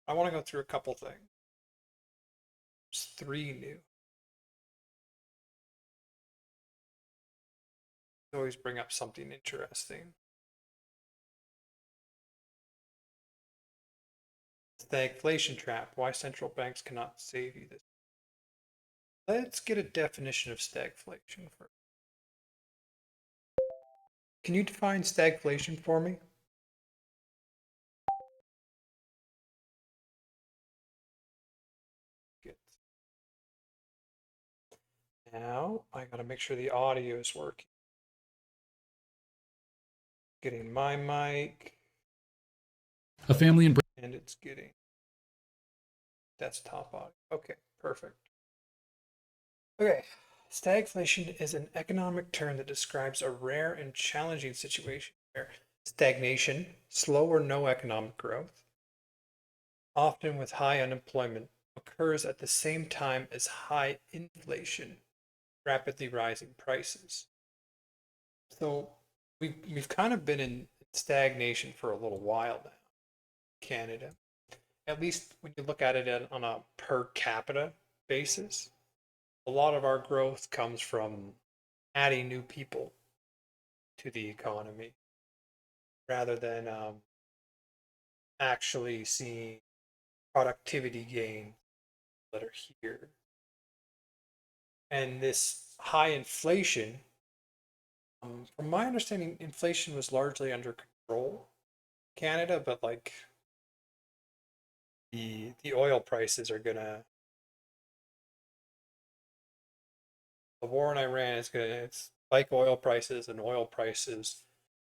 I want to go through a couple things. There's three new. Always bring up something interesting. Stagflation trap. Why central banks cannot save you this. Let's get a definition of stagflation first. Can you define stagflation for me? Good. Now I gotta make sure the audio is working. Getting my mic. A family in And it's getting desktop audio. Okay, perfect. Okay, stagflation is an economic term that describes a rare and challenging situation where stagnation, slow or no economic growth, often with high unemployment, occurs at the same time as high inflation, rapidly rising prices. So we've kind of been in stagnation for a little while now, Canada. At least when you look at it on a per capita basis, a lot of our growth comes from adding new people to the economy rather than actually seeing productivity gains that are here. And this high inflation, from my understanding, inflation was largely under control in Canada, but like the oil prices are gonna the war in Iran is gonna spike oil prices, and oil prices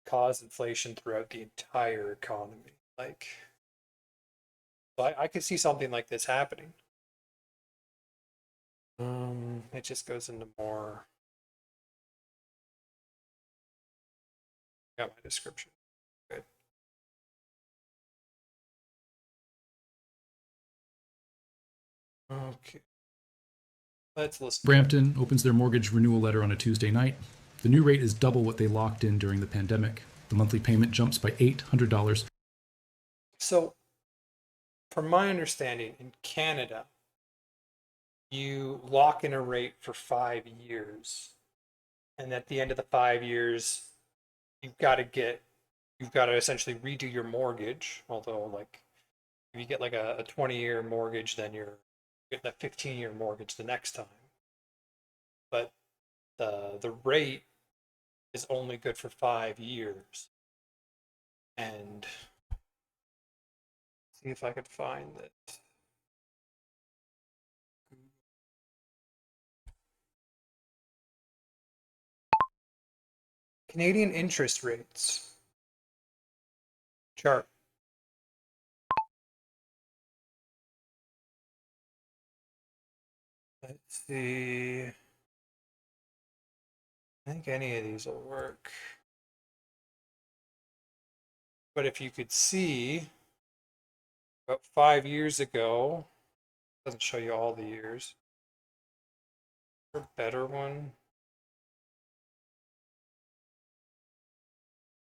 cause inflation throughout the entire economy. Like, so I could see something like this happening. It just goes into more. Got my description. Good. Okay. Let's listen to it. Brampton opens their mortgage renewal letter on a Tuesday night. The new rate is double what they locked in during the pandemic. The monthly payment jumps by $800. So, from my understanding, in Canada, you lock in a rate for 5 years, and at the end of the 5 years, you've got to get, you've got to essentially redo your mortgage. Although, like, if you get like a 20-year mortgage, then you're getting a 15-year mortgage the next time. But the rate is only good for 5 years. And see if I could find that. Canadian interest rates chart. Let's see. I think any of these will work. But if you could see, about 5 years ago, doesn't show you all the years. A better one.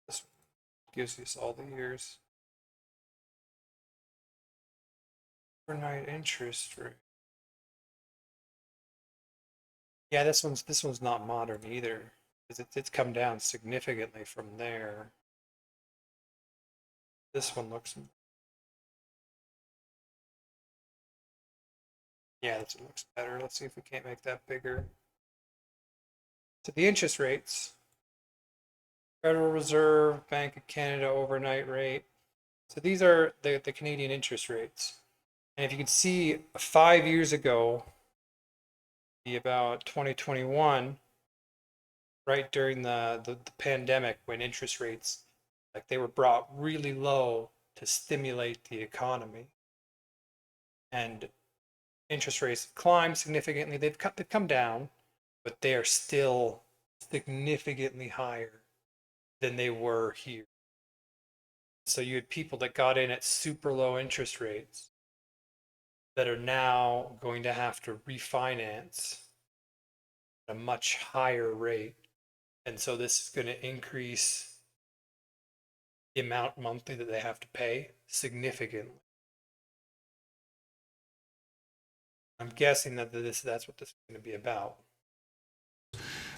This gives us all the years. Overnight interest rate. Yeah, this one's not modern either. It's come down significantly from there. This one looks, yeah, this one looks better. Let's see if we can't make that bigger. So the interest rates, Federal Reserve, Bank of Canada overnight rate. So these are the Canadian interest rates. And if you can see 5 years ago, be about 2021, right during the pandemic when interest rates, like they were brought really low to stimulate the economy. And interest rates climbed significantly. They've come down, but they are still significantly higher than they were here. So you had people that got in at super low interest rates that are now going to have to refinance at a much higher rate. And so this is going to increase the amount monthly that they have to pay significantly. I'm guessing that that's what this is going to be about.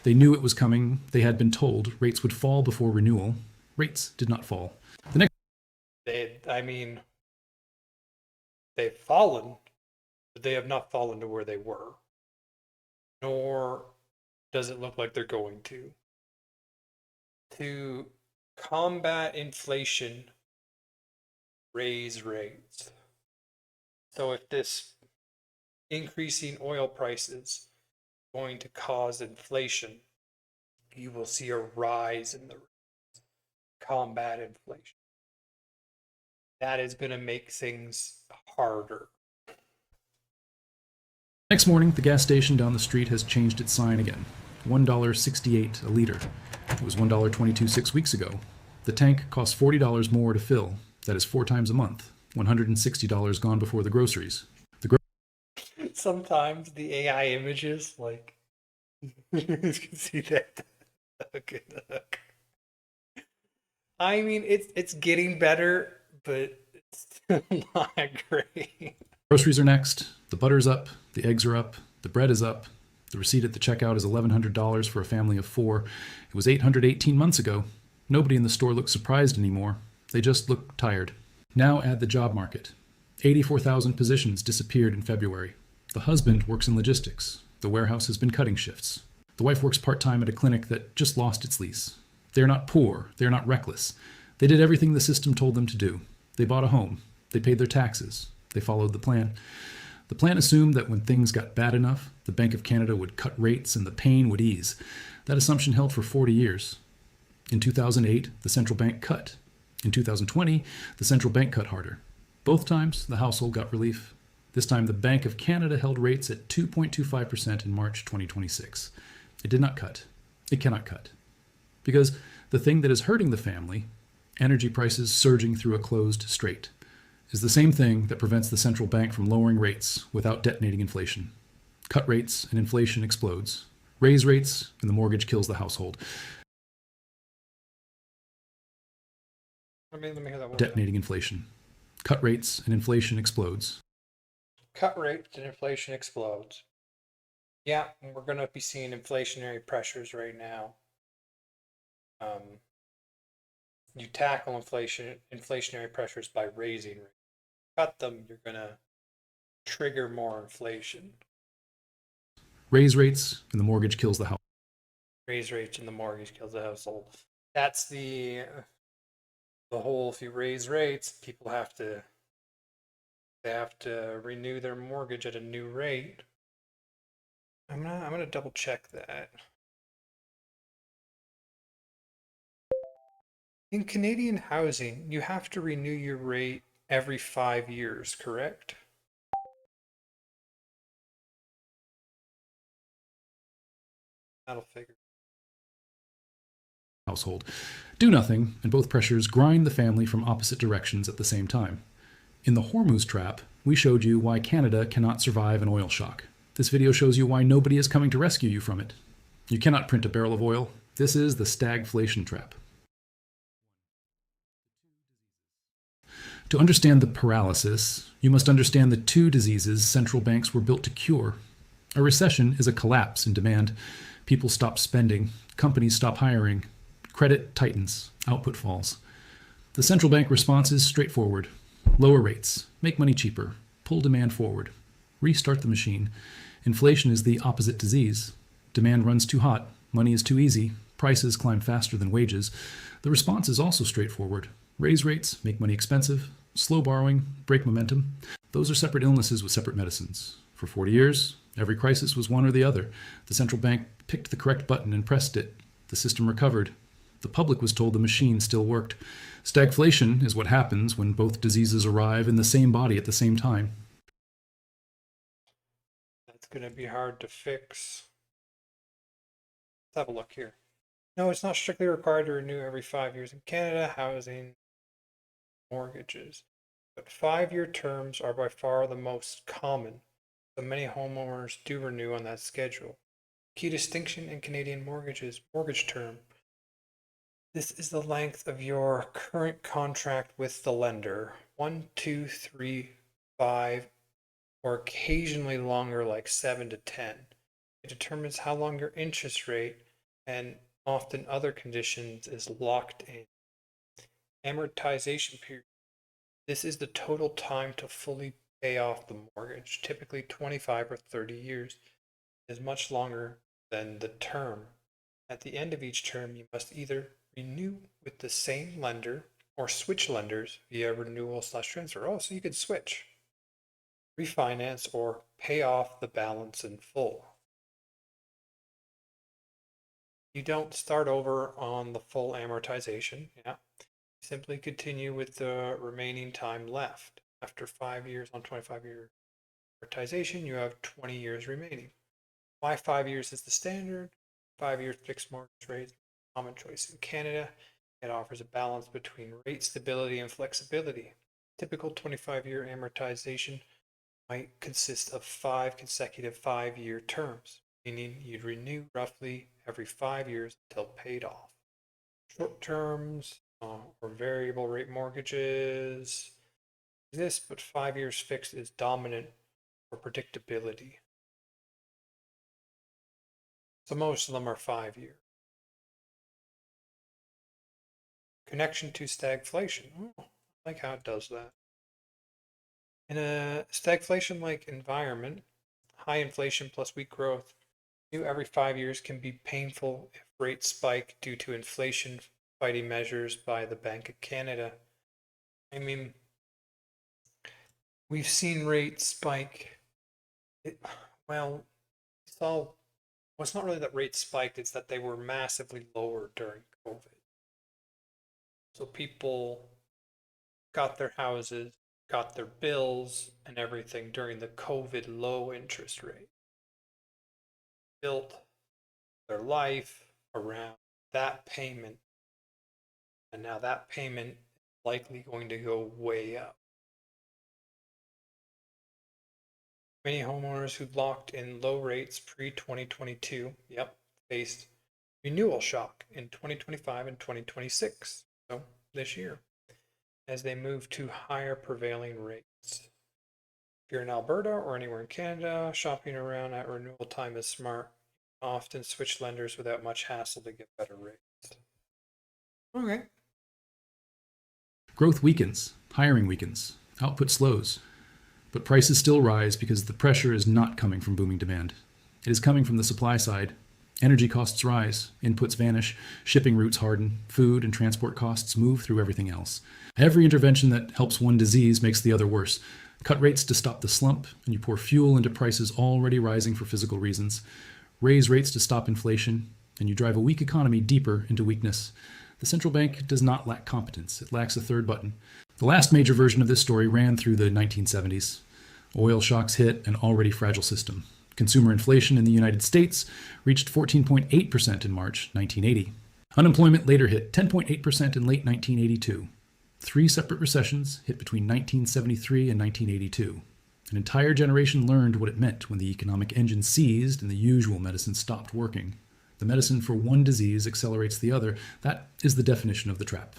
They knew it was coming. They had been told rates would fall before renewal. Rates did not fall. The next I mean, they've fallen, but they have not fallen to where they were. Nor does it look like they're going to. To combat inflation, raise rates. So if this increasing oil prices is going to cause inflation, you will see a rise in the combat inflation. That is going to make things harder. next morning, the gas station down the street has changed its sign again. $1.68 a liter. It was $1.22 6 weeks ago. The tank costs $40 more to fill. That is 4 times a month. $160 gone before the groceries. Sometimes the AI images, like, you can see that. Okay, look. I mean, it's getting better, but it's still not great. Groceries are next. The butter's up. The eggs are up. The bread is up. The receipt at the checkout is $1,100 for a family of 4. It was $818 months ago. Nobody in the store looks surprised anymore. They just look tired. Now add the job market. 84,000 positions disappeared in February. The husband works in logistics. The warehouse has been cutting shifts. The wife works part-time at a clinic that just lost its lease. They're not poor. They're not reckless. They did everything the system told them to do. They bought a home. They paid their taxes. They followed the plan. The plan assumed that when things got bad enough, the Bank of Canada would cut rates and the pain would ease. That assumption held for 40 years. In 2008, the central bank cut. In 2020, the central bank cut harder. Both times, the household got relief. This time, the Bank of Canada held rates at 2.25% in March 2026. It did not cut. It cannot cut. Because the thing that is hurting the family, energy prices surging through a closed strait, is the same thing that prevents the central bank from lowering rates without detonating inflation. Cut rates and inflation explodes. Raise rates and the mortgage kills the household. Let me hear that one. Detonating inflation. Cut rates and inflation explodes. Cut rates and inflation explodes. Yeah, we're going to be seeing inflationary pressures right now. You tackle inflationary pressures by raising rates. Cut them, you're going to trigger more inflation. Raise rates and the mortgage kills the house. Raise rates and the mortgage kills the household. That's the whole, if you raise rates, people have to renew their mortgage at a new rate. I'm gonna double check that. In Canadian housing, you have to renew your rate every 5 years, correct? That'll figure. Household. Do nothing, and both pressures grind the family from opposite directions at the same time. In the Hormuz trap, we showed you why Canada cannot survive an oil shock. This video shows you why nobody is coming to rescue you from it. You cannot print a barrel of oil. This is the stagflation trap. To understand the paralysis, you must understand the 2 diseases central banks were built to cure. A recession is a collapse in demand. People stop spending. Companies stop hiring. Credit tightens. Output falls. The central bank response is straightforward. Lower rates. Make money cheaper. Pull demand forward. Restart the machine. Inflation is the opposite disease. Demand runs too hot. Money is too easy. Prices climb faster than wages. The response is also straightforward. Raise rates. Make money expensive. Slow borrowing. Break momentum. Those are separate illnesses with separate medicines. For 40 years, every crisis was one or the other. The central bank picked the correct button and pressed it. The system recovered. The public was told the machine still worked. Stagflation is what happens when both diseases arrive in the same body at the same time. That's going to be hard to fix. Let's have a look here. No, it's not strictly required to renew every 5 years in Canada, housing, mortgages. But 5-year terms are by far the most common, so many homeowners do renew on that schedule. Key distinction in Canadian mortgages, mortgage term. This is the length of your current contract with the lender. 1, 2, 3, 5, or occasionally longer, like 7 to 10. It determines how long your interest rate and often other conditions is locked in. Amortization period. This is the total time to fully pay off the mortgage, typically 25 or 30 years. It is much longer than the term. At the end of each term, you must either renew with the same lender or switch lenders via renewal/transfer. Oh, so you could switch, refinance, or pay off the balance in full. You don't start over on the full amortization. Yeah. Simply continue with the remaining time left. After 5 years on 25-year amortization, you have 20 years remaining. Why 5 years is the standard? 5-year fixed mortgage rate is a common choice in Canada. It offers a balance between rate stability and flexibility. Typical 25-year amortization might consist of 5 consecutive 5-year terms, meaning you'd renew roughly every 5 years until paid off. Short terms or variable rate mortgages exist, but 5 years fixed is dominant for predictability. So most of them are 5 year. Connection to stagflation. Oh, I like how it does that. In a stagflation-like environment, high inflation plus weak growth, new every 5 years can be painful if rates spike due to inflation fighting measures by the Bank of Canada. I mean, we've seen rates spike. Well, it's not really that rates spiked, it's that they were massively lower during COVID. So people got their houses, got their bills and everything during the COVID low interest rate. Built their life around that payment. And now that payment is likely going to go way up. Many homeowners who locked in low rates pre-2022, faced renewal shock in 2025 and 2026, so this year, as they move to higher prevailing rates. If you're in Alberta or anywhere in Canada, shopping around at renewal time is smart. Often switch lenders without much hassle to get better rates. Okay. Growth weakens, hiring weakens, output slows. But prices still rise because the pressure is not coming from booming demand. It is coming from the supply side. Energy costs rise, inputs vanish, shipping routes harden, food and transport costs move through everything else. Every intervention that helps one disease makes the other worse. Cut rates to stop the slump, and you pour fuel into prices already rising for physical reasons. Raise rates to stop inflation, and you drive a weak economy deeper into weakness. The central bank does not lack competence. It lacks a third button. The last major version of this story ran through the 1970s. Oil shocks hit an already fragile system. Consumer inflation in the United States reached 14.8% in March 1980. Unemployment later hit 10.8% in late 1982. 3 separate recessions hit between 1973 and 1982. An entire generation learned what it meant when the economic engine seized and the usual medicine stopped working. The medicine for one disease accelerates the other. That is the definition of the trap.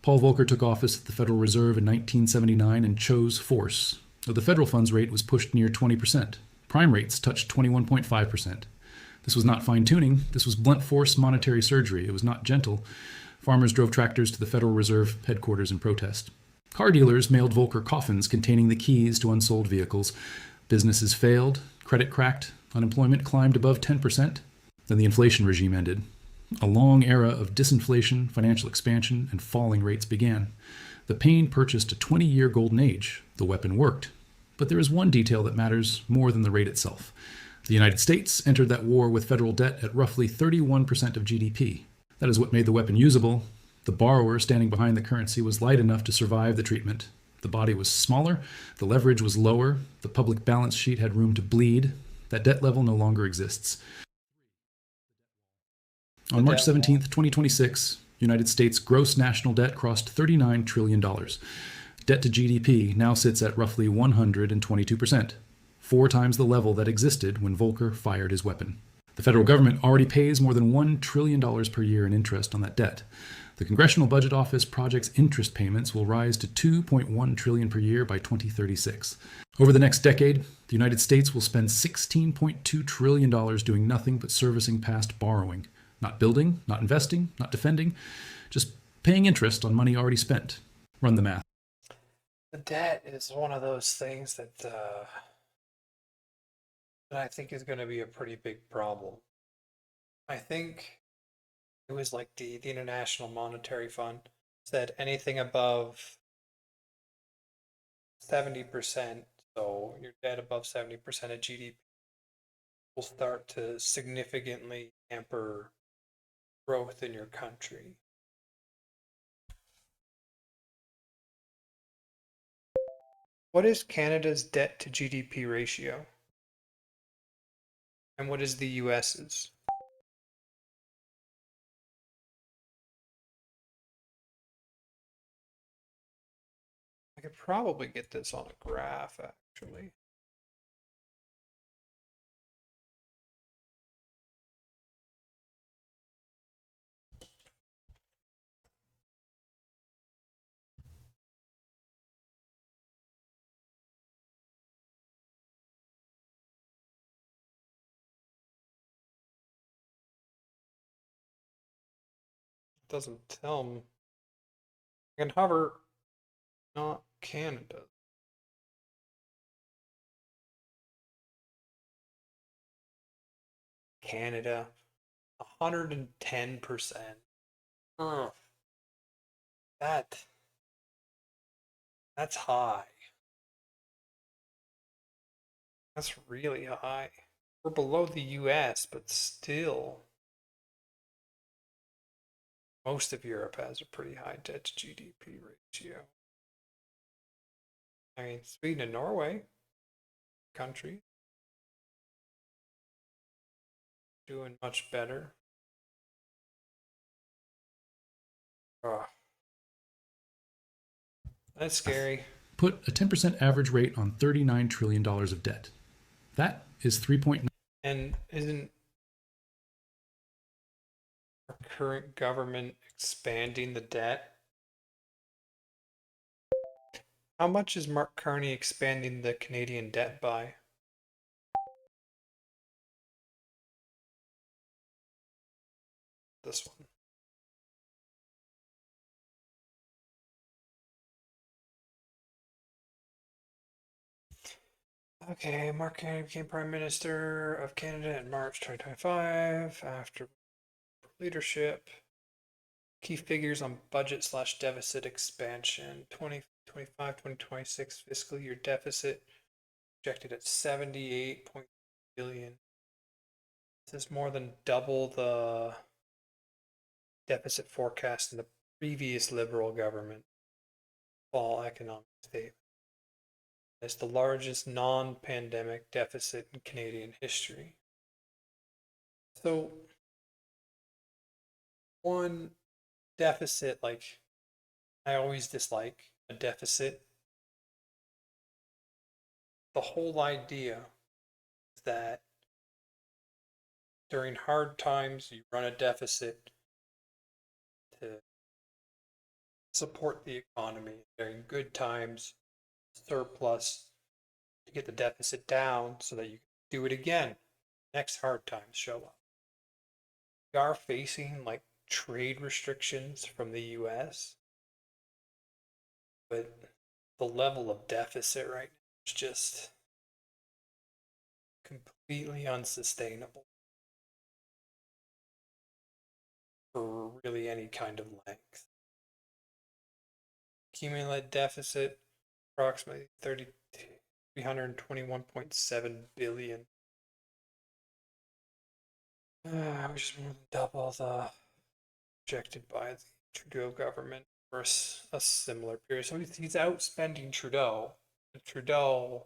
Paul Volcker took office at the Federal Reserve in 1979 and chose force. The federal funds rate was pushed near 20%. Prime rates touched 21.5%. This was not fine-tuning. This was blunt force monetary surgery. It was not gentle. Farmers drove tractors to the Federal Reserve headquarters in protest. Car dealers mailed Volcker coffins containing the keys to unsold vehicles. Businesses failed. Credit cracked. Unemployment climbed above 10%. Then the inflation regime ended. A long era of disinflation, financial expansion, and falling rates began. The pain purchased a 20-year golden age. The weapon worked. But there is one detail that matters more than the rate itself. The United States entered that war with federal debt at roughly 31% of GDP. That is what made the weapon usable. The borrower standing behind the currency was light enough to survive the treatment. The body was smaller, the leverage was lower, the public balance sheet had room to bleed. That debt level no longer exists. On March 17, 2026, United States gross national debt crossed $39 trillion. Debt to GDP now sits at roughly 122%, 4 times the level that existed when Volcker fired his weapon. The federal government already pays more than $1 trillion per year in interest on that debt. The Congressional Budget Office projects interest payments will rise to $2.1 trillion per year by 2036. Over the next decade, the United States will spend $16.2 trillion doing nothing but servicing past borrowing. Not building, not investing, not defending, just paying interest on money already spent. Run the math. The debt is one of those things that I think is going to be a pretty big problem. I think it was like the International Monetary Fund said anything above 70%, so your debt above 70% of GDP will start to significantly hamper growth in your country. What is Canada's debt to GDP ratio? And what is the US's? I could probably get this on a graph, actually. It doesn't tell me. I can hover, not Canada. Canada, 110%. Oh, that that's high. That's really high. We're below the US, but still, most of Europe has a pretty high debt to GDP ratio. I mean, Sweden and Norway, country, doing much better. Oh, that's scary. Put a 10% average rate on $39 trillion of debt. That is 3.9. And isn't our current government expanding the debt? How much is Mark Carney expanding the Canadian debt by? This one. Okay, Mark Carney became Prime Minister of Canada in March 2025 after leadership. Key figures on budget slash deficit expansion. 2025-2026 fiscal year deficit projected at 78 billion. This is more than double the deficit forecast in the previous Liberal government fall economic statement. It's the largest non-pandemic deficit in Canadian history. So, one deficit, like, I always dislike a deficit. The whole idea is that during hard times, you run a deficit to support the economy. During good times, surplus to get the deficit down so that you can do it again. Next hard times show up. We are facing like trade restrictions from the US, but the level of deficit right now is just completely unsustainable for really any kind of length. Cumulative deficit approximately 321.7 billion, which is more than double the projected by the Trudeau government for a similar period. So he's outspending Trudeau. And Trudeau,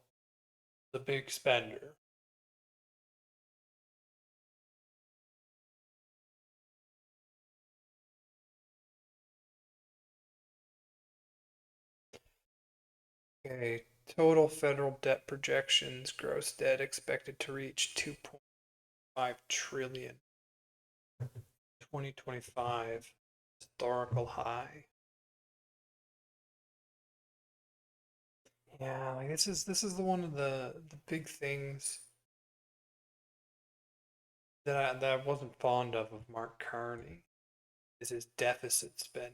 the big spender. Okay, total federal debt projections, gross debt expected to reach 2.5 trillion 2025. Historical high. Yeah, like this is the one of the big things that I wasn't fond of Mark Carney is his deficit spend.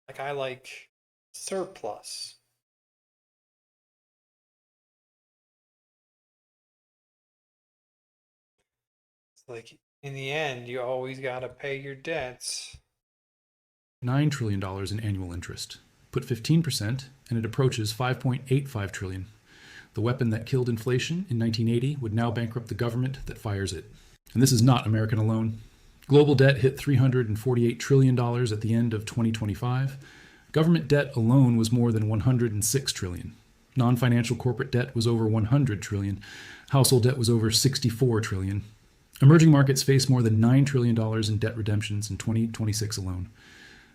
Like I like surplus. It's like in the end, you always gotta pay your debts. $9 trillion in annual interest. Put 15% and it approaches 5.85 trillion. The weapon that killed inflation in 1980 would now bankrupt the government that fires it. And this is not American alone. Global debt hit $348 trillion at the end of 2025. Government debt alone was more than 106 trillion. Non-financial corporate debt was over 100 trillion. Household debt was over 64 trillion. Emerging markets face more than $9 trillion in debt redemptions in 2026 alone.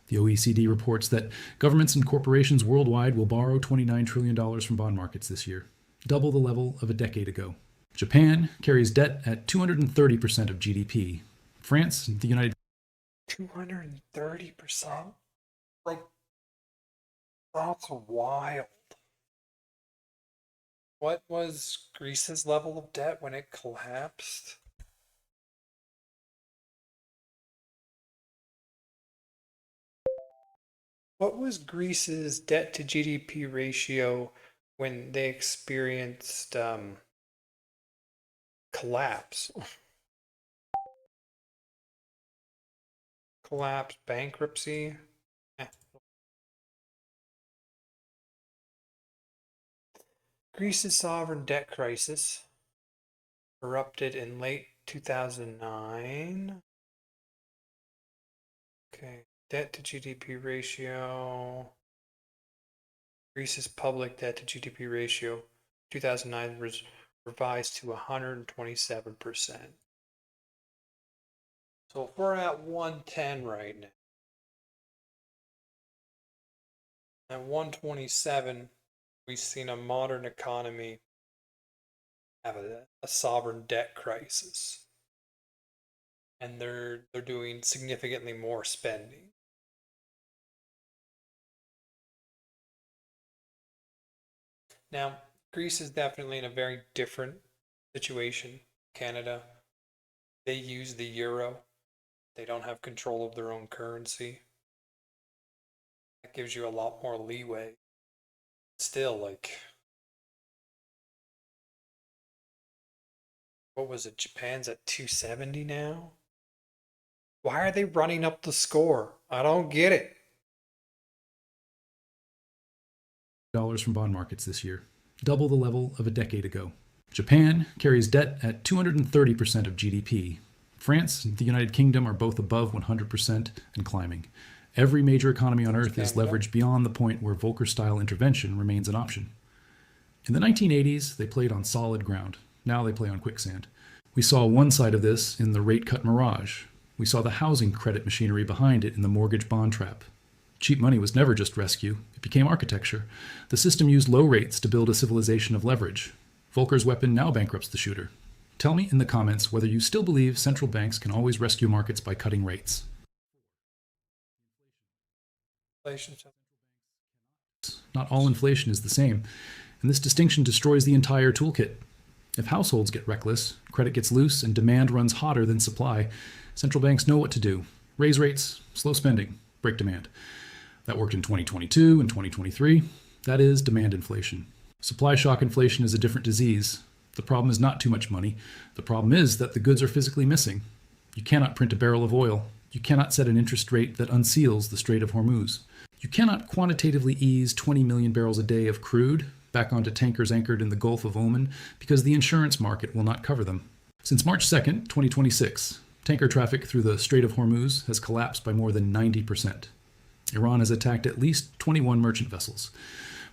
The OECD reports that governments and corporations worldwide will borrow $29 trillion from bond markets this year, double the level of a decade ago. Japan carries debt at 230% of GDP. France, the United 230%? Like, that's wild. What was Greece's level of debt when it collapsed? What was Greece's debt to GDP ratio when they experienced collapse? Collapse, bankruptcy? Eh. Greece's sovereign debt crisis erupted in late 2009. Okay, debt to GDP ratio. Greece's public debt to GDP ratio 2009 was revised to 127%. So if we're at 110 right now, at 127, we've seen a modern economy have a sovereign debt crisis. And they're doing significantly more spending. Now, Greece is definitely in a very different situation. Canada, they use the euro. They don't have control of their own currency. That gives you a lot more leeway. Still, like, what was it? Japan's at 270 now? Why are they running up the score? I don't get it. dollars from bond markets this year, double the level of a decade ago. Japan carries debt at 230% of GDP. France and the United Kingdom are both above 100% and climbing. Every major economy on Earth is leveraged beyond the point where Volcker-style intervention remains an option. In the 1980s, they played on solid ground. Now they play on quicksand. We saw one side of this in the rate cut mirage. We saw the housing credit machinery behind it in the mortgage bond trap. Cheap money was never just rescue. It became architecture. The system used low rates to build a civilization of leverage. Volcker's weapon now bankrupts the shooter. Tell me in the comments whether you still believe central banks can always rescue markets by cutting rates. Not all inflation is the same, and this distinction destroys the entire toolkit. If households get reckless, credit gets loose, and demand runs hotter than supply, central banks know what to do. Raise rates, slow spending, break demand. That worked in 2022 and 2023. That is demand inflation. Supply shock inflation is a different disease. The problem is not too much money. The problem is that the goods are physically missing. You cannot print a barrel of oil. You cannot set an interest rate that unseals the Strait of Hormuz. You cannot quantitatively ease 20 million barrels a day of crude back onto tankers anchored in the Gulf of Oman because the insurance market will not cover them. Since March 2nd, 2026, tanker traffic through the Strait of Hormuz has collapsed by more than 90%. Iran has attacked at least 21 merchant vessels.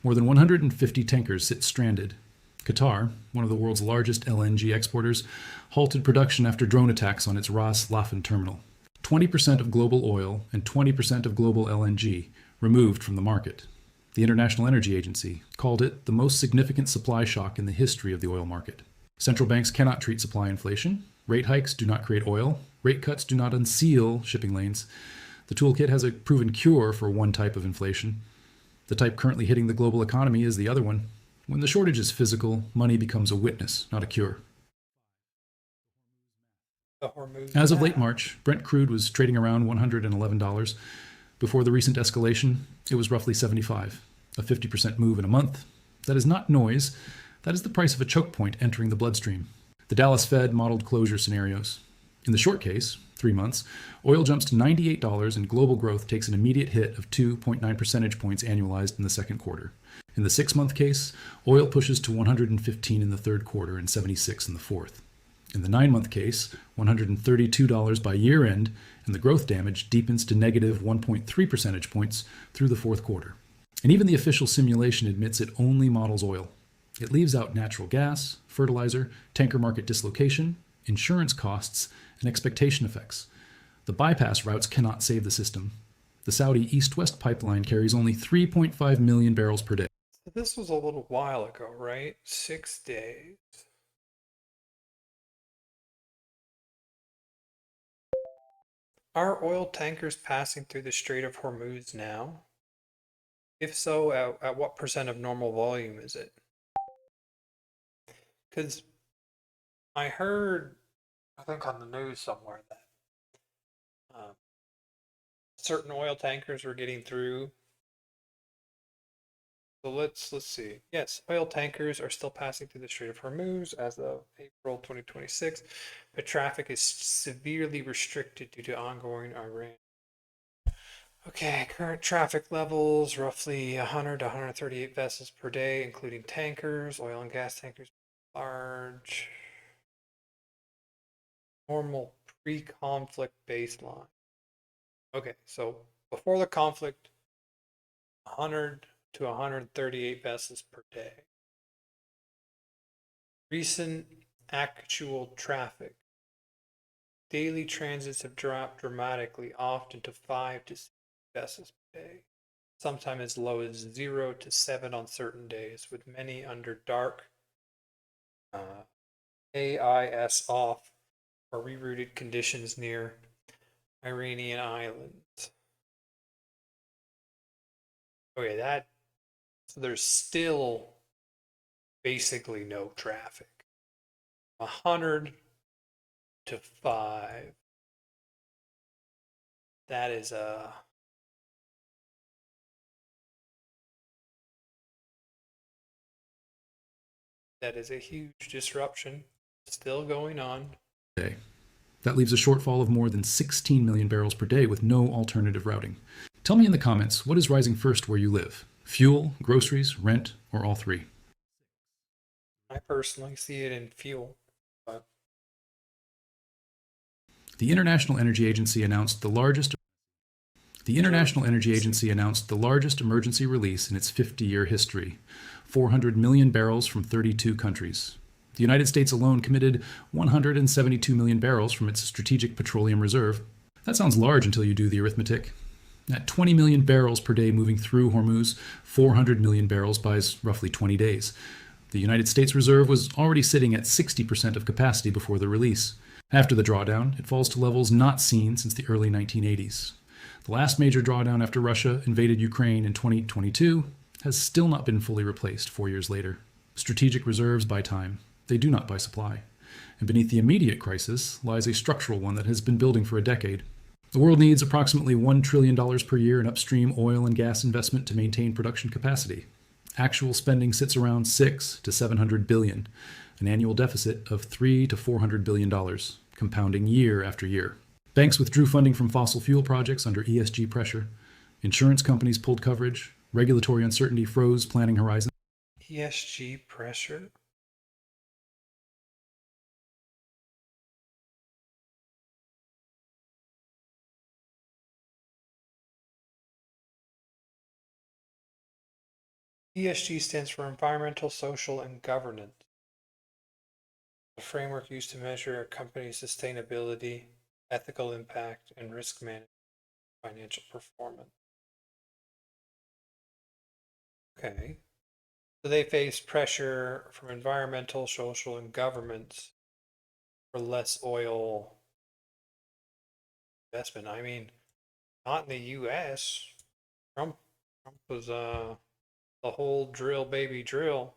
More than 150 tankers sit stranded. Qatar, one of the world's largest LNG exporters, halted production after drone attacks on its Ras Laffan terminal. 20% of global oil and 20% of global LNG removed from the market. The International Energy Agency called it the most significant supply shock in the history of the oil market. Central banks cannot treat supply inflation. Rate hikes do not create oil. Rate cuts do not unseal shipping lanes. The toolkit has a proven cure for one type of inflation. The type currently hitting the global economy is the other one. When the shortage is physical, money becomes a witness, not a cure. The Hormuz As of late map. March, Brent crude was trading around $111. Before the recent escalation, it was roughly $75. A 50% move in a month. That is not noise. That is the price of a choke point entering the bloodstream. The Dallas Fed modeled closure scenarios. In the short case, 3 months, oil jumps to $98 and global growth takes an immediate hit of 2.9 percentage points annualized in the second quarter. In the 6-month case, oil pushes to 115 in the third quarter and 76 in the fourth. In the 9-month case, $132 by year end, and the growth damage deepens to negative 1.3 percentage points through the fourth quarter. And even the official simulation admits it only models oil. It leaves out natural gas, fertilizer, tanker market dislocation, insurance costs, and expectation effects. The bypass routes cannot save the system. The Saudi east-west pipeline carries only 3.5 million barrels per day. So this was a little while ago, right? 6 days. Are oil tankers passing through the Strait of Hormuz now? If so, at what percent of normal volume is it? Because I heard, I think on the news somewhere that certain oil tankers were getting through. So let's see. Yes, oil tankers are still passing through the Strait of Hormuz as of April 2026, but traffic is severely restricted due to ongoing Iran. Okay, current traffic levels roughly 100 to 138 vessels per day, including tankers, oil and gas tankers, large. Normal pre-conflict baseline. Okay, so before the conflict, 100 to 138 vessels per day. Recent actual traffic. Daily transits have dropped dramatically, often to 5 to 6 vessels per day. Sometimes as low as 0 to 7 on certain days, with many under dark AIS off or rerouted conditions near Iranian islands. Okay, so there's still basically no traffic. 100 to 5. That is a huge disruption still going on. That leaves a shortfall of more than 16 million barrels per day with no alternative routing. Tell me in the comments, what is rising first where you live? Fuel, groceries, rent, or all three? I personally see it in fuel, but The International Energy Agency announced the largest emergency release in its 50-year history, 400 million barrels from 32 countries. The United States alone committed 172 million barrels from its strategic petroleum reserve. That sounds large until you do the arithmetic. At 20 million barrels per day moving through Hormuz, 400 million barrels buys roughly 20 days. The United States reserve was already sitting at 60% of capacity before the release. After the drawdown, it falls to levels not seen since the early 1980s. The last major drawdown after Russia invaded Ukraine in 2022 has still not been fully replaced 4 years later. Strategic reserves buy time. They do not buy supply. And beneath the immediate crisis lies a structural one that has been building for a decade. The world needs approximately $1 trillion per year in upstream oil and gas investment to maintain production capacity. Actual spending sits around $600 to $700 billion, an annual deficit of $300 to $400 billion, compounding year after year. Banks withdrew funding from fossil fuel projects under ESG pressure. Insurance companies pulled coverage. Regulatory uncertainty froze planning horizons. ESG pressure? ESG stands for environmental, social, and governance. The framework used to measure a company's sustainability, ethical impact, and risk management financial performance. Okay. So they face pressure from environmental, social, and governance or less oil investment. I mean, not in the U.S. Trump was the whole drill baby drill.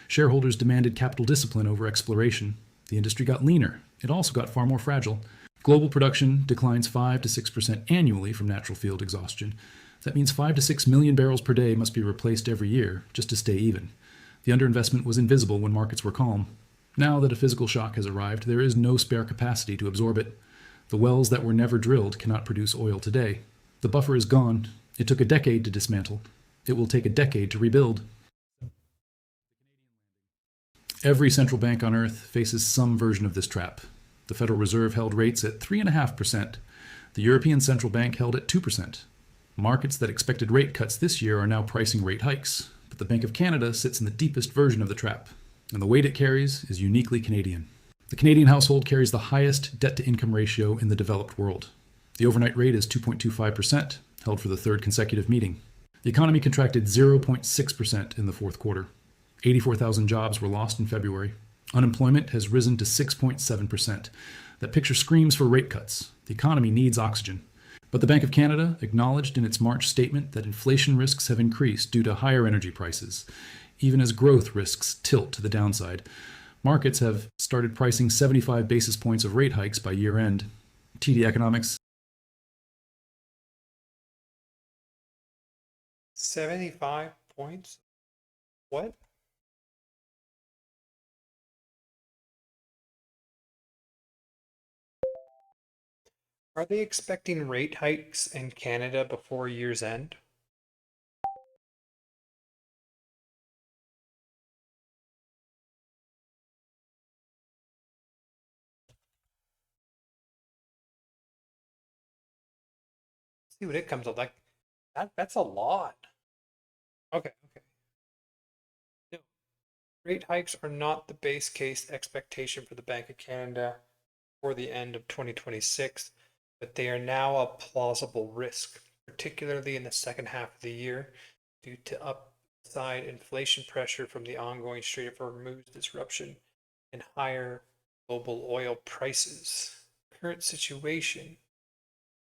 Shareholders demanded capital discipline over exploration. The industry got leaner. It also got far more fragile. Global production declines 5 to 6% annually from natural field exhaustion. That means 5 to 6 million barrels per day must be replaced every year just to stay even. The underinvestment was invisible when markets were calm. Now that a physical shock has arrived, there is no spare capacity to absorb it. The wells that were never drilled cannot produce oil today. The buffer is gone. It took a decade to dismantle. It will take a decade to rebuild. Every central bank on earth faces some version of this trap. The Federal Reserve held rates at 3.5%. The European Central Bank held at 2%. Markets that expected rate cuts this year are now pricing rate hikes. But the Bank of Canada sits in the deepest version of the trap, and the weight it carries is uniquely Canadian. The Canadian household carries the highest debt-to-income ratio in the developed world. The overnight rate is 2.25%, held for the third consecutive meeting. The economy contracted 0.6% in the fourth quarter. 84,000 jobs were lost in February. Unemployment has risen to 6.7%. That picture screams for rate cuts. The economy needs oxygen. But the Bank of Canada acknowledged in its March statement that inflation risks have increased due to higher energy prices, even as growth risks tilt to the downside. Markets have started pricing 75 basis points of rate hikes by year end. TD Economics 75 points? What? Are they expecting rate hikes in Canada before year's end? See what it comes up like. That's a lot. Okay, okay. No, rate hikes are not the base case expectation for the Bank of Canada for the end of 2026, but they are now a plausible risk, particularly in the second half of the year, due to upside inflation pressure from the ongoing Strait of Hormuz disruption and higher global oil prices. Current situation: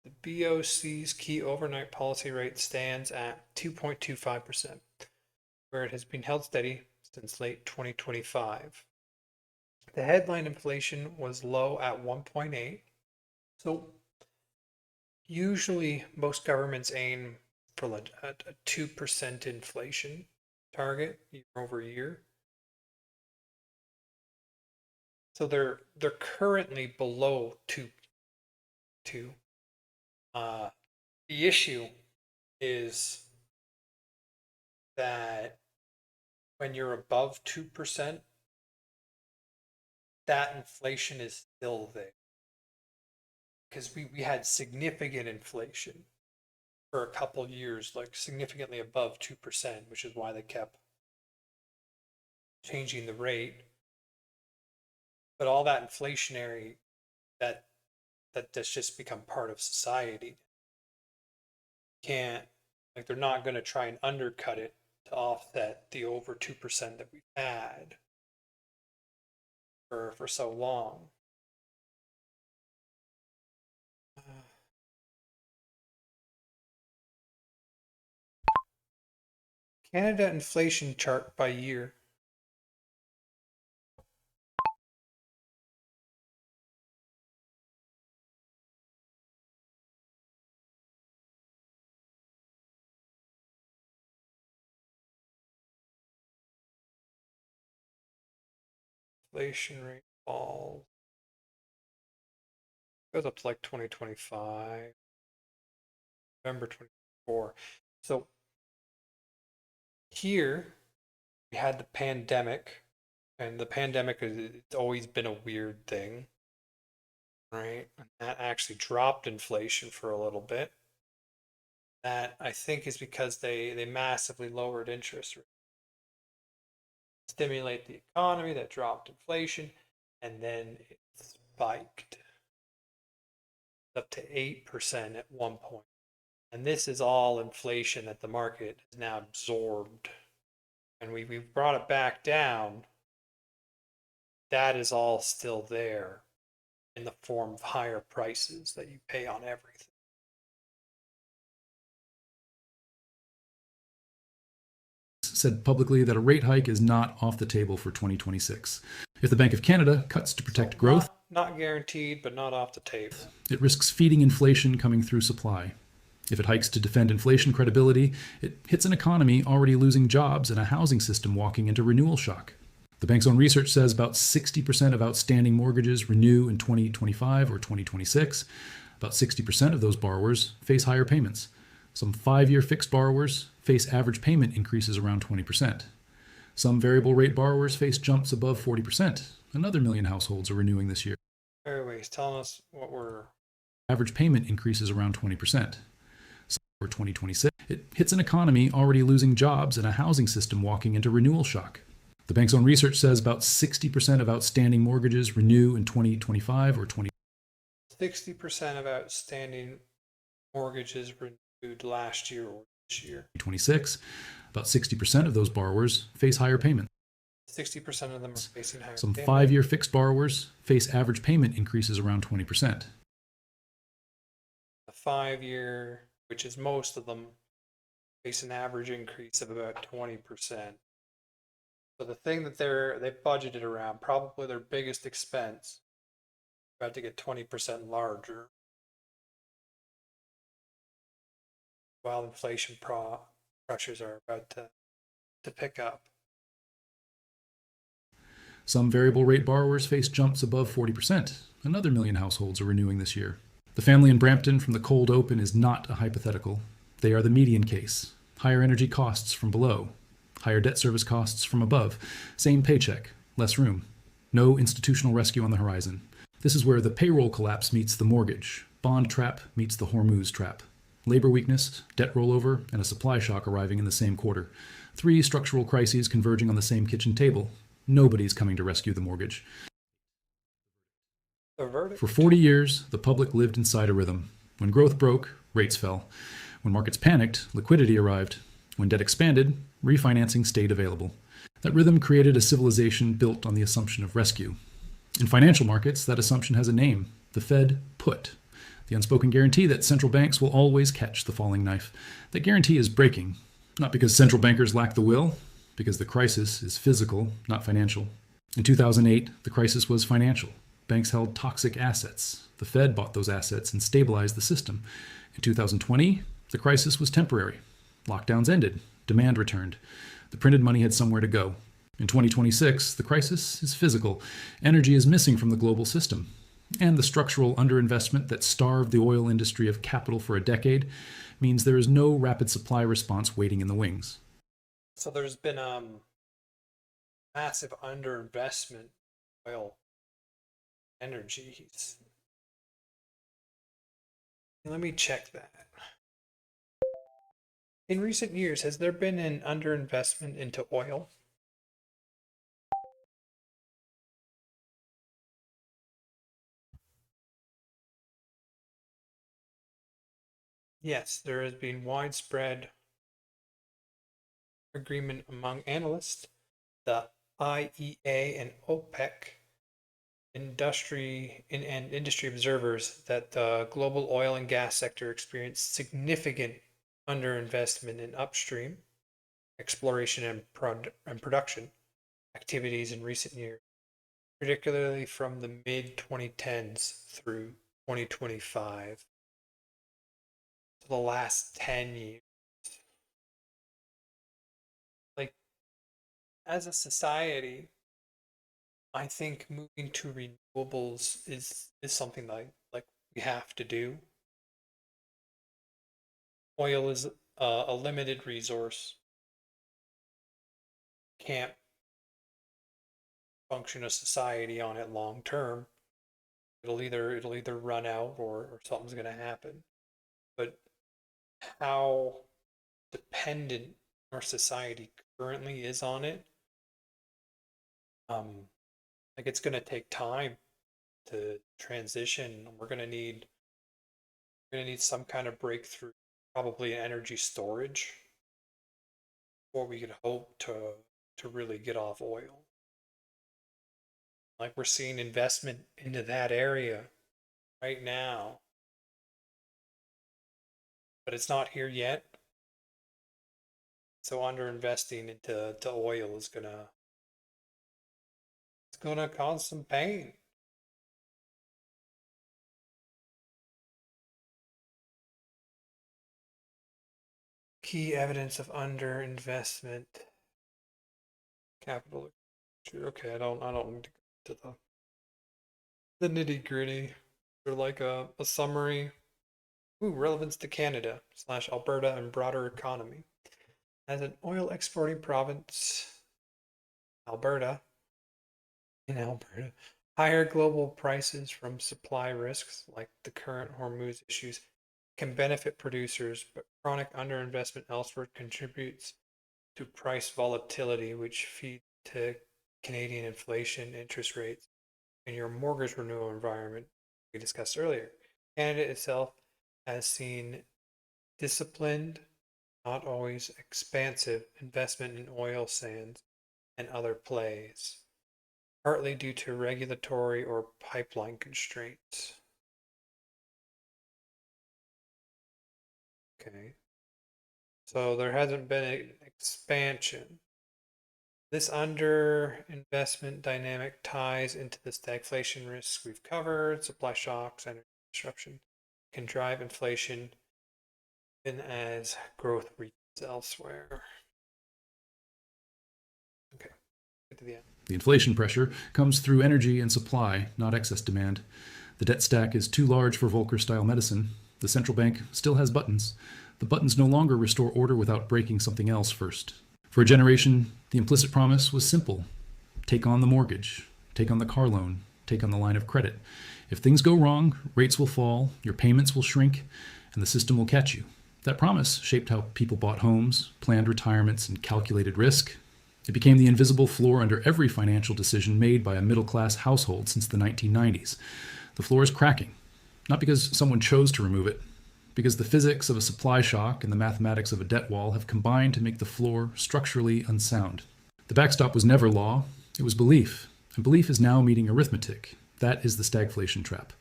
the BOC's key overnight policy rate stands at 2.25%, where it has been held steady since late 2025. The headline inflation was low at 1.8. So usually most governments aim for like a 2% inflation target year over year. So they're currently below 2. The issue is that when you're above 2%, that inflation is still there. Because we had significant inflation for a couple years, like significantly above 2%, which is why they kept changing the rate. But all that inflationary, that that's just become part of society. Can't, like, they're not going to try and undercut it to offset the over 2% that we've had for so long. Canada inflation chart by year. Inflation rate falls. Goes up to like 2025, November 24. So here we had the pandemic, and the pandemic it's always been a weird thing, right? And that actually dropped inflation for a little bit. That I think is because they massively lowered interest rates, stimulate the economy, that dropped inflation, and then it spiked up to 8% at one point. And this is all inflation that the market has now absorbed. And we've brought it back down that is all still there in the form of higher prices that you pay on everything. Said publicly that a rate hike is not off the table for 2026. If the Bank of Canada cuts to protect So growth, not guaranteed, but not off the table. it risks feeding inflation coming through supply. If it hikes to defend inflation credibility, it hits an economy already losing jobs and a housing system walking into renewal shock. The bank's own research says about 60% of outstanding mortgages renew in 2025 or 2026. About 60% of those borrowers face higher payments. Some 5-year fixed borrowers face average payment increases around 20%. Some variable rate borrowers face jumps above 40%. Another million households are renewing this year. Anyways, telling us what we're. Average payment increases around 20%. For 2026, it hits an economy already losing jobs and a housing system walking into renewal shock. The bank's own research says about 60% of outstanding mortgages renew in 2025 or 60% of outstanding mortgages renewed last year or this year. 2026. About 60% of those borrowers face higher payments. 60% of them are facing higher Some payment. 5-year fixed borrowers face average payment increases around 20%. The 5-year, which is most of them, face an average increase of about 20%. So the thing that they budgeted around, probably their biggest expense, about to get 20% larger, while inflation pressures are about to pick up. Some variable rate borrowers face jumps above 40%. Another million households are renewing this year. The family in Brampton from the cold open is not a hypothetical. They are the median case. Higher energy costs from below. Higher debt service costs from above. Same paycheck, less room. No institutional rescue on the horizon. This is where the payroll collapse meets the mortgage. Bond trap meets the Hormuz trap. Labor weakness, debt rollover, and a supply shock arriving in the same quarter. 3 structural crises converging on the same kitchen table. Nobody's coming to rescue the mortgage. The verdict? For 40 years, the public lived inside a rhythm. When growth broke, rates fell. When markets panicked, liquidity arrived. When debt expanded, refinancing stayed available. That rhythm created a civilization built on the assumption of rescue. In financial markets, that assumption has a name: the Fed put. The unspoken guarantee that central banks will always catch the falling knife. That guarantee is breaking, not because central bankers lack the will, because the crisis is physical, not financial. In 2008, the crisis was financial. Banks held toxic assets. The Fed bought those assets and stabilized the system. In 2020, the crisis was temporary. Lockdowns ended. Demand returned. The printed money had somewhere to go. In 2026, the crisis is physical. Energy is missing from the global system. And the structural underinvestment that starved the oil industry of capital for a decade means there is no rapid supply response waiting in the wings. So there's been massive underinvestment in oil energies. Let me check that. In recent years, has there been an underinvestment into oil? Yes, there has been widespread agreement among analysts, the IEA and OPEC, and industry observers that the global oil and gas sector experienced significant underinvestment in upstream exploration and production activities in recent years, particularly from the mid 2010s through 2025. So the last 10 years. Like, as a society, I think moving to renewables is something like we have to do. Oil is a limited resource. Can't function a society on it long term. It'll either run out or something's going to happen. But how dependent our society currently is on it, like it's going to take time to transition. We're going to need some kind of breakthrough, probably energy storage, before we could hope to really get off oil. Like we're seeing investment into that area right now, but it's not here yet. So underinvesting into oil is gonna cause some pain. Key evidence of underinvestment. Capital. Okay, I don't need to go to the nitty gritty. Or like a summary. Ooh, relevance to Canada slash Alberta and broader economy. As an oil exporting province, Alberta, in Alberta, higher global prices from supply risks like the current Hormuz issues can benefit producers, but chronic underinvestment elsewhere contributes to price volatility, which feeds to Canadian inflation, interest rates, and your mortgage renewal environment we discussed earlier. Canada itself has seen disciplined, not always expansive investment in oil sands and other plays, partly due to regulatory or pipeline constraints. Okay. So there hasn't been an expansion. This underinvestment dynamic ties into the stagflation risks we've covered, supply shocks, energy disruption can drive inflation even as growth reaches elsewhere. Okay, get to the end. The inflation pressure comes through energy and supply, not excess demand. The debt stack is too large for Volcker style medicine. The central bank still has buttons. The buttons no longer restore order without breaking something else first. For a generation, the implicit promise was simple: take on the mortgage, take on the car loan, take on the line of credit. If things go wrong, rates will fall, your payments will shrink, and the system will catch you. That promise shaped how people bought homes, planned retirements, and calculated risk. It became the invisible floor under every financial decision made by a middle class household since the 1990s. The floor is cracking, not because someone chose to remove it, because the physics of a supply shock and the mathematics of a debt wall have combined to make the floor structurally unsound. The backstop was never law, it was belief, and belief is now meeting arithmetic. That is the stagflation trap.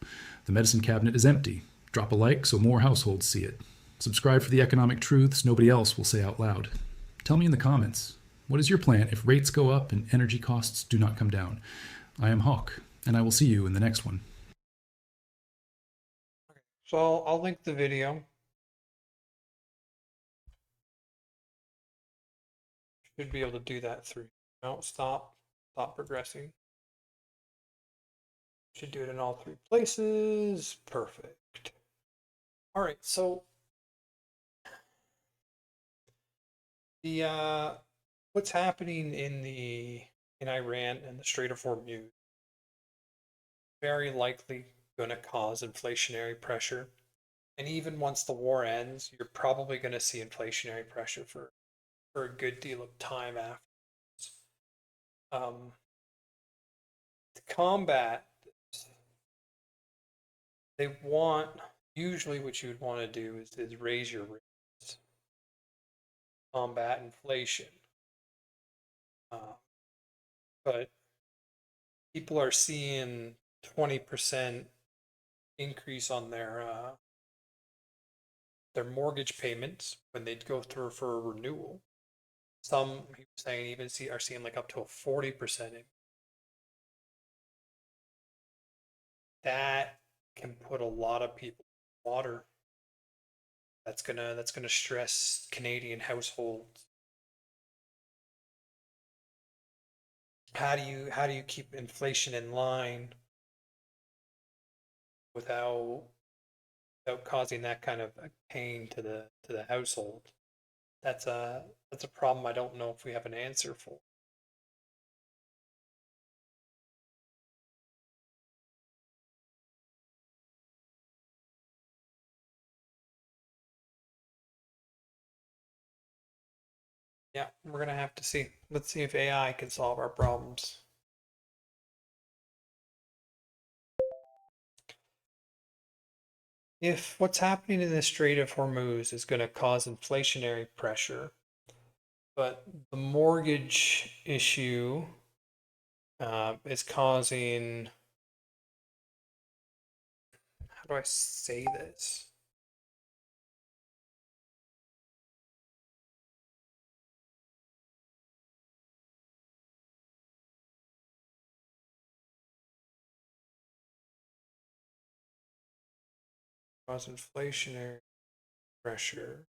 The medicine cabinet is empty. Drop a like so more households see it. Subscribe for the economic truths nobody else will say out loud. Tell me in the comments, what is your plan if rates go up and energy costs do not come down? I am Hawk, and I will see you in the next one. So I'll link the video. Should be able to do that through. No, stop progressing. Should do it in all three places. Perfect. All right, so the what's happening in Iran and the Strait of Hormuz very likely going to cause inflationary pressure. And even once the war ends, you're probably going to see inflationary pressure for a good deal of time afterwards. To combat this, they want usually what you would want to do is raise your rates, combat inflation. But people are seeing 20% increase on their mortgage payments when they go through for a renewal. Some, he was saying, even are seeing like up to a 40%. That can put a lot of people in water. That's gonna stress Canadian households. How do you keep inflation in line without causing that kind of pain to the household? That's a problem I don't know if we have an answer for. Yeah, we're gonna have to see. Let's see if AI can solve our problems. If what's happening in the Strait of Hormuz is going to cause inflationary pressure, but the mortgage issue is causing, how do I say this? Cause inflationary pressure.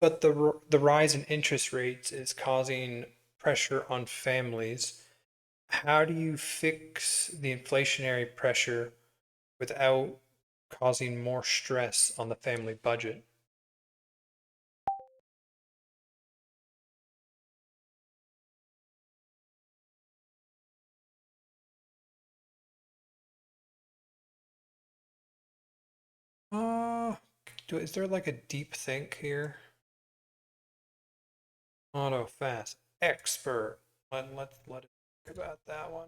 But the rise in interest rates is causing pressure on families. How do you fix the inflationary pressure without causing more stress on the family budget? Uh, is there like a deep think here? Auto fast expert. Let it think about that one.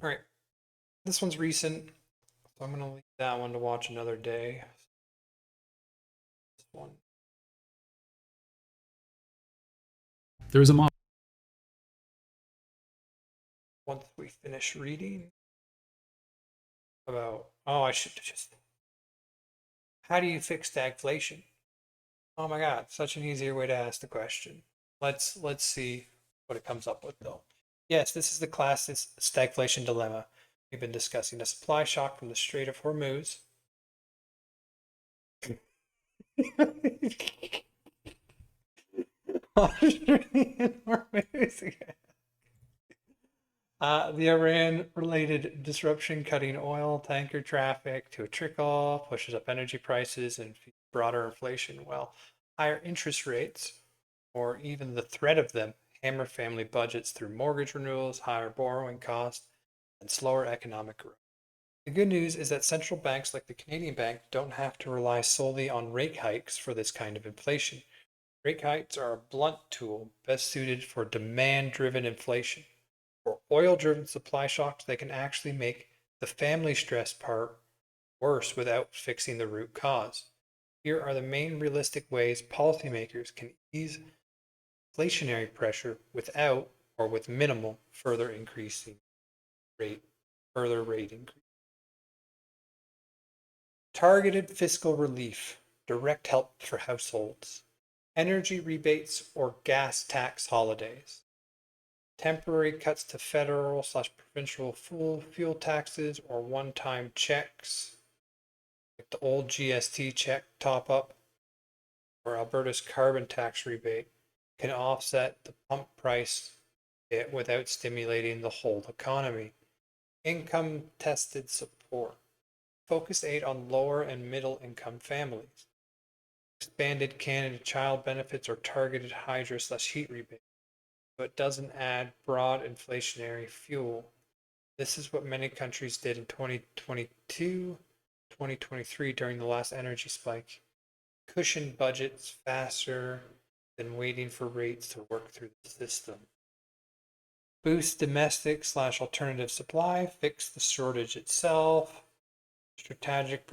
All right, this one's recent, so I'm gonna leave that one to watch another day. This one. There's a model. Once we finish reading about, oh, I should just. How do you fix stagflation? Oh my God, such an easier way to ask the question. Let's see what it comes up with though. Yes, this is the classic stagflation dilemma. We've been discussing a supply shock from the Strait of Hormuz. The Iran-related disruption cutting oil tanker traffic to a trickle, pushes up energy prices and broader inflation. Well, higher interest rates, or even the threat of them, hammer family budgets through mortgage renewals, higher borrowing costs, and slower economic growth. The good news is that central banks like the Canadian Bank don't have to rely solely on rate hikes for this kind of inflation. Rate hikes are a blunt tool best suited for demand-driven inflation. For oil-driven supply shocks, they can actually make the family stress part worse without fixing the root cause. Here are the main realistic ways policymakers can ease inflationary pressure without or with minimal rate further rate increase. Targeted fiscal relief, direct help for households, energy rebates or gas tax holidays, temporary cuts to federal/provincial fuel taxes or one-time checks, like the old GST check top up or Alberta's carbon tax rebate, can offset the pump price hit without stimulating the whole economy. Income tested support, focused aid on lower and middle income families, expanded Canada Child benefits or targeted hydro/heat rebate, so it doesn't add broad inflationary fuel. This is what many countries did in 2022, 2023 during the last energy spike. Cushion budgets faster than waiting for rates to work through the system. Boost domestic/alternative supply, fix the shortage itself. Strategic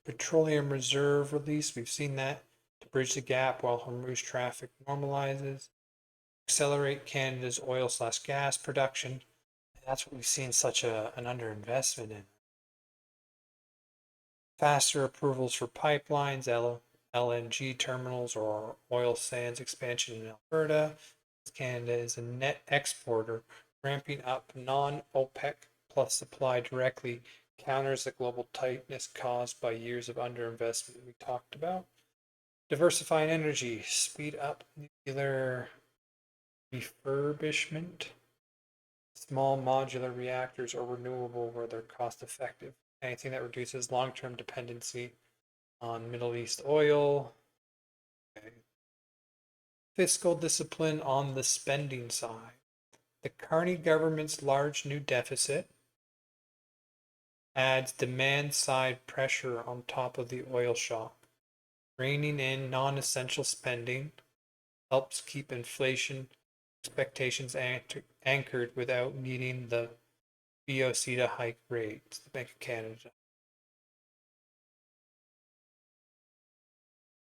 petroleum reserve release, we've seen that to bridge the gap while Hormuz traffic normalizes. Accelerate Canada's oil/gas production. That's what we've seen such an underinvestment in. Faster approvals for pipelines, LNG terminals, or oil sands expansion in Alberta. Canada is a net exporter, ramping up non-OPEC plus supply directly counters the global tightness caused by years of underinvestment we talked about. Diversifying energy, speed up nuclear refurbishment, small modular reactors or renewable where they're cost effective. Anything that reduces long-term dependency on Middle East oil. Okay. Fiscal discipline on the spending side. The Carney government's large new deficit adds demand side pressure on top of the oil shock. Reining in non essential spending helps keep inflation expectations anchored without needing the BOC to hike rates, the Bank of Canada.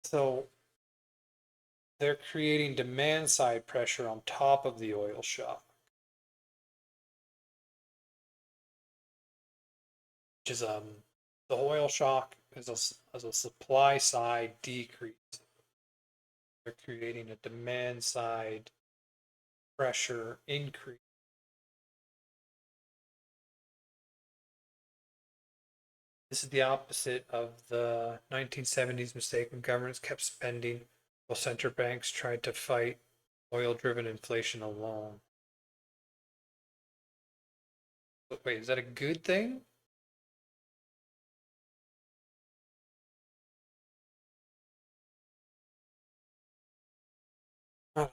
So they're creating demand side pressure on top of the oil shock, which is the oil shock is a supply side decrease. They're creating a demand side pressure increase. This is the opposite of the 1970s mistake when governments kept spending while central banks tried to fight oil driven inflation alone. But wait, is that a good thing? I don't know.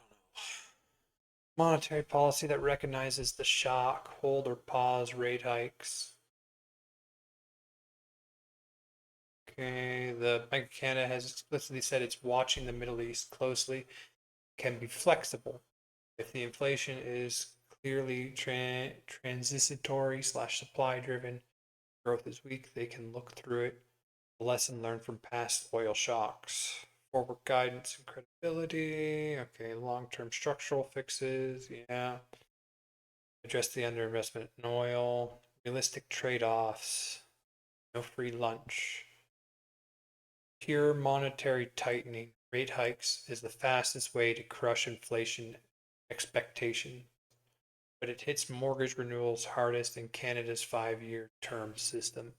Monetary policy that recognizes the shock, hold or pause rate hikes. Okay, the Bank of Canada has explicitly said it's watching the Middle East closely, can be flexible. If the inflation is clearly transitory slash supply driven, growth is weak, they can look through it. A lesson learned from past oil shocks. Forward guidance and credibility. Okay, long term structural fixes. Yeah. Address the underinvestment in oil. Realistic trade offs. No free lunch. Pure monetary tightening. Rate hikes is the fastest way to crush inflation expectation, but it hits mortgage renewals hardest in Canada's 5-year term system.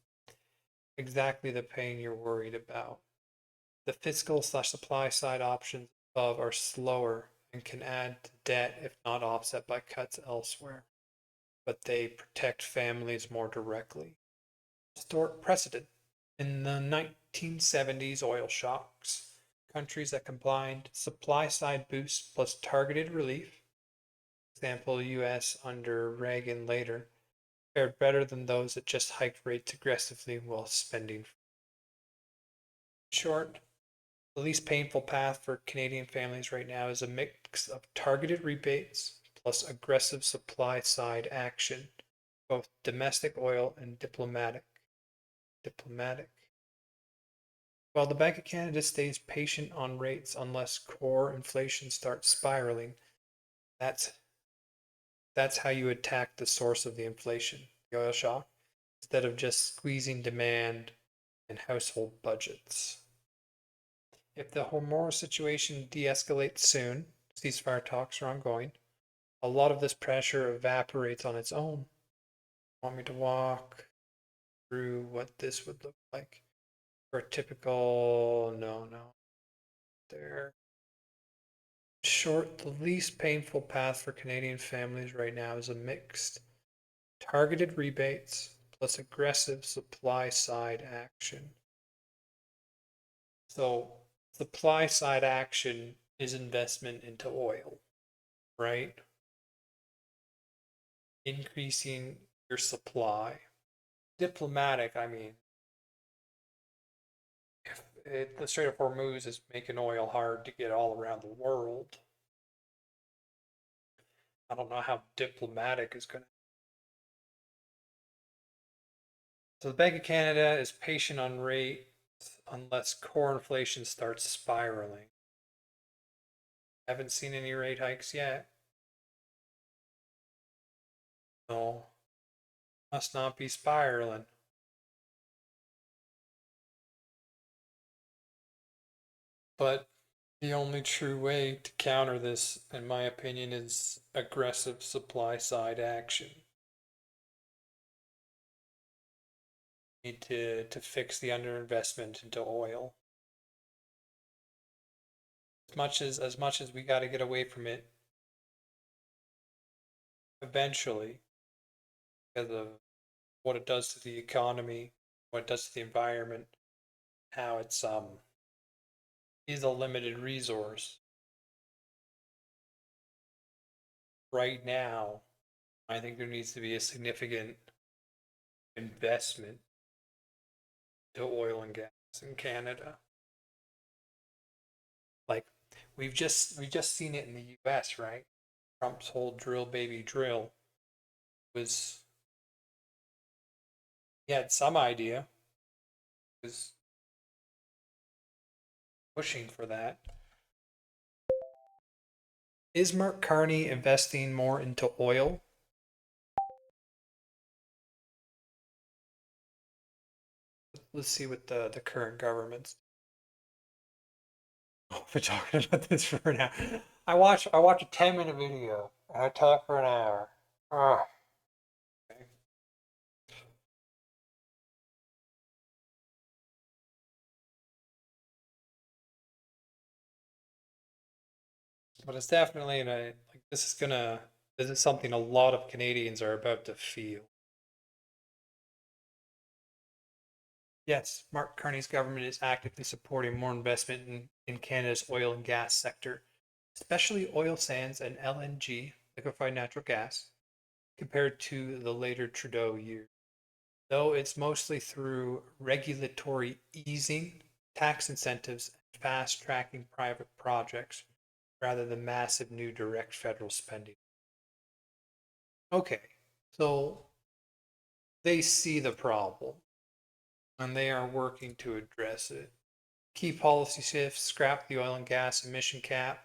Exactly the pain you're worried about. The fiscal slash supply side options above are slower and can add to debt if not offset by cuts elsewhere, but they protect families more directly. Historic precedent. In the 1970s oil shocks, countries that combined supply side boosts plus targeted relief, example US under Reagan later, fared better than those that just hiked rates aggressively while spending. In short, the least painful path for Canadian families right now is a mix of targeted rebates plus aggressive supply side action, both domestic oil and diplomatic. While the Bank of Canada stays patient on rates unless core inflation starts spiraling, that's that's how you attack the source of the inflation, the oil shock, instead of just squeezing demand and household budgets. If the Hormuz situation de-escalates soon, ceasefire talks are ongoing, a lot of this pressure evaporates on its own. Want me to walk through what this would look like for a typical no there. Short, the least painful path for Canadian families right now is a mixed targeted rebates plus aggressive supply side action. So, supply side action is investment into oil, right? Increasing your supply. Diplomatic, I mean, if the Strait of Hormuz is making oil hard to get all around the world, I don't know how diplomatic is going to. So the Bank of Canada is patient on rate unless core inflation starts spiraling. Haven't seen any rate hikes yet. No, must not be spiraling. But the only true way to counter this, in my opinion, is aggressive supply side action. Need to fix the underinvestment into oil. As much as we got to get away from it eventually, because of what it does to the economy, what it does to the environment, how it's is a limited resource. Right now, I think there needs to be a significant investment to oil and gas in Canada. Like we just seen it in the US, right? Trump's whole drill baby drill was he had some idea. He was pushing for that. Is Mark Carney investing more into oil? Let's see what the current government's. We're talking about this for an hour. I watch a 10-minute video and I talk for an hour. Oh, okay. But it's definitely like this is something a lot of Canadians are about to feel. Yes, Mark Carney's government is actively supporting more investment in Canada's oil and gas sector, especially oil sands and LNG, liquefied natural gas, compared to the later Trudeau years. Though it's mostly through regulatory easing, tax incentives, and fast tracking private projects rather than massive new direct federal spending. Okay, so they see the problem and they are working to address it. Key policy shifts: scrap the oil and gas emission cap,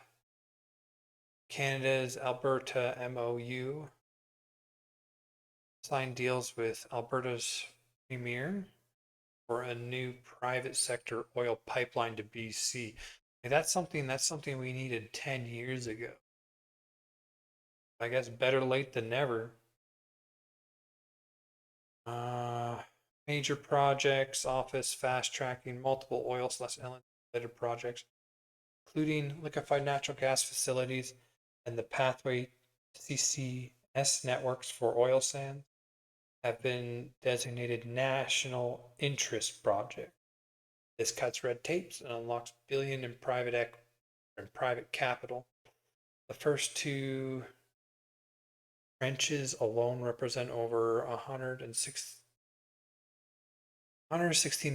Canada's Alberta MOU, sign deals with Alberta's premier for a new private sector oil pipeline to BC. That's something we needed 10 years ago. I guess better late than never. Uh, Major projects, office fast tracking multiple oil/LNG related projects, including liquefied natural gas facilities and the pathway CCS networks for oil sands, have been designated national interest projects. This cuts red tapes and unlocks billion in private capital. The first two trenches alone represent over 116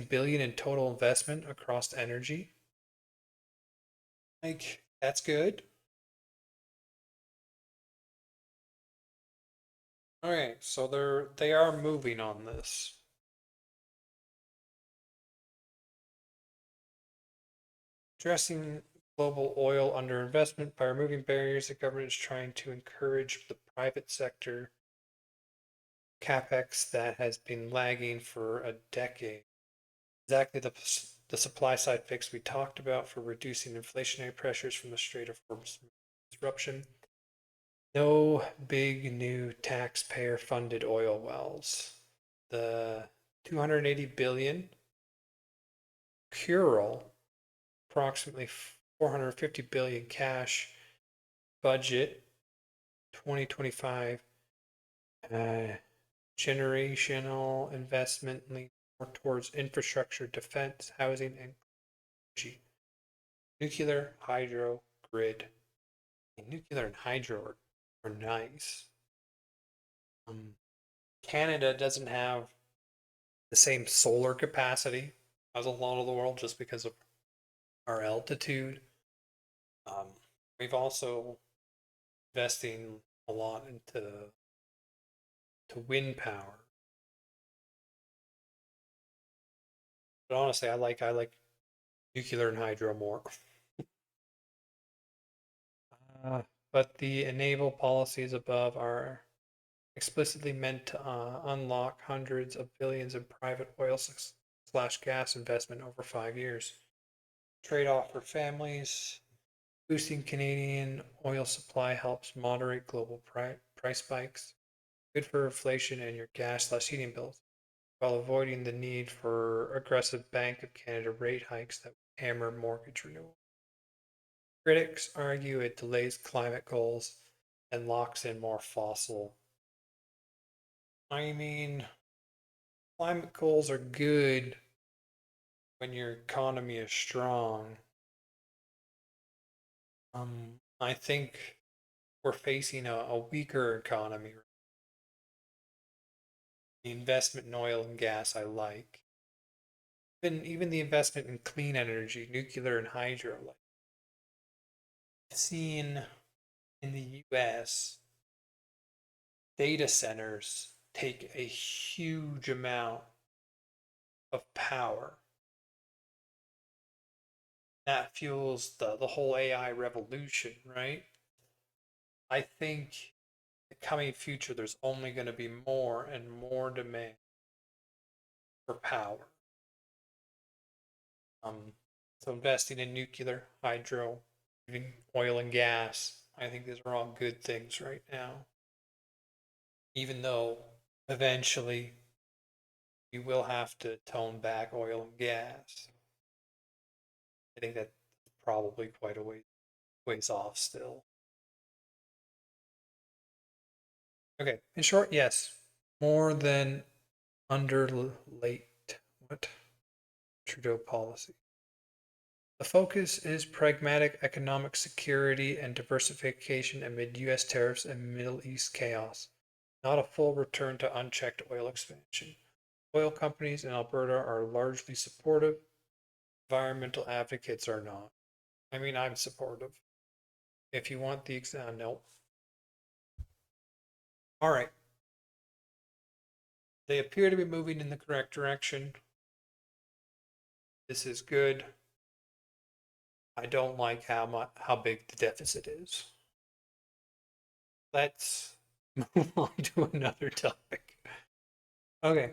billion in total investment across energy. Like, that's good. All right, so they are moving on this. Addressing global oil underinvestment by removing barriers, the government is trying to encourage the private sector capex that has been lagging for a decade. Exactly the supply side fix we talked about for reducing inflationary pressures from the Strait of Hormuz disruption. No big new taxpayer funded oil wells. The 280 billion Curel, approximately 450 billion cash budget 2025 generational investment leaning more towards infrastructure, defense, housing, and energy. Nuclear, hydro, grid. Nuclear and hydro are nice. Canada doesn't have the same solar capacity as a lot of the world just because of our altitude. Um, we've also investing a lot into wind power. But honestly, I like nuclear and hydro more. But the enable policies above are explicitly meant to unlock hundreds of billions in private oil slash gas investment over 5 years. Trade off for families. Boosting Canadian oil supply helps moderate global price spikes. Good for inflation and your gas slash heating bills, while avoiding the need for aggressive Bank of Canada rate hikes that hammer mortgage renewal. Critics argue it delays climate goals and locks in more fossil. I mean, climate goals are good when your economy is strong. I think we're facing a weaker economy. The investment in oil and gas I like. Even the investment in clean energy, nuclear and hydro. Like, I've seen in the US, data centers take a huge amount of power. That fuels the whole AI revolution, right? I think in the coming future, there's only going to be more and more demand for power. So investing in nuclear, hydro, even oil and gas, I think these are all good things right now. Even though eventually we will have to tone back oil and gas. I think that's probably quite a ways off still. Okay, in short, yes, more than under late what Trudeau policy. The focus is pragmatic economic security and diversification amid U.S. tariffs and Middle East chaos, not a full return to unchecked oil expansion. Oil companies in Alberta are largely supportive. Environmental advocates are not. I mean, I'm supportive. If you want the exam, no. All right. They appear to be moving in the correct direction. This is good. I don't like how big the deficit is. Let's move on to another topic. Okay.